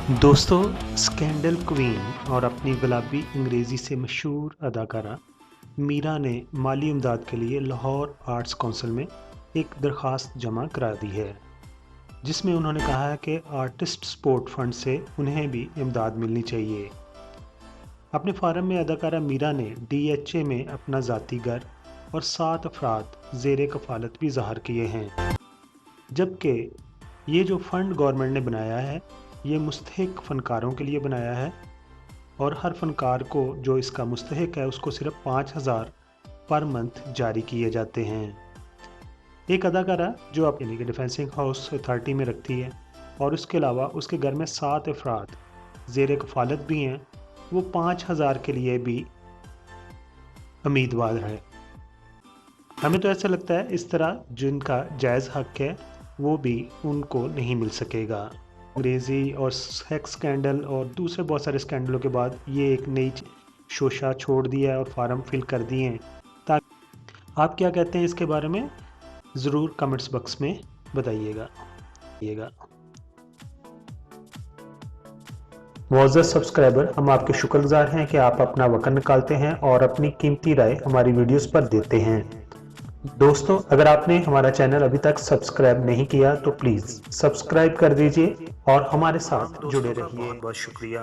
दोस्तों, scandal queen और अपनी गुलाबी अंग्रेज़ी से मशहूर अदाकारा मीरा ने माली इमदाद के लिए लाहौर आर्ट्स काउंसिल में एक दरख्वास्त जमा करा दी है, जिसमें उन्होंने कहा है कि आर्टिस्ट सपोर्ट फंड से उन्हें भी इमदाद मिलनी चाहिए। अपने फारम में अदाकारा मीरा ने DHA में अपना ज़ाती घर और 7 अफराद ज़ेर कफ़ालत भी ज़ाहिर किए हैं, जबकि ये जो फ़ंड गवर्नमेंट ने बनाया है ये मुस्तहिक फ़नकारों के लिए बनाया है और हर फ़नकार को जो इसका मुस्तहिक है उसको सिर्फ 5,000 पर मंथ जारी किए जाते हैं। एक अदाकारा जो आप यानी कि डिफेंसिंग हाउस अथॉरिटी में रखती है और उसके अलावा उसके घर में 7 अफराद ज़ेर कफ़ालत भी हैं, वो 5,000 के लिए भी उम्मीदवार है। हमें तो ऐसा लगता है इस तरह जिनका जायज़ हक है वो भी उनको नहीं मिल सकेगा। अंग्रेज़ी और सेक्स स्कैंडल और दूसरे बहुत सारे स्कैंडलों के बाद ये एक नई शोशा छोड़ दिया है और फार्म फिल कर दिए हैं। ताकि आप क्या कहते हैं इसके बारे में ज़रूर कमेंट्स बॉक्स में बताइएगा। मुअज़्ज़ज़ सब्सक्राइबर, हम आपके शुक्रगुज़ार हैं कि आप अपना वक़्त निकालते हैं और अपनी कीमती राय हमारी वीडियोस पर देते हैं। दोस्तों, अगर आपने हमारा चैनल अभी तक सब्सक्राइब नहीं किया तो प्लीज़ सब्सक्राइब कर दीजिए और हमारे साथ जुड़े रहिए। बहुत बहुत शुक्रिया।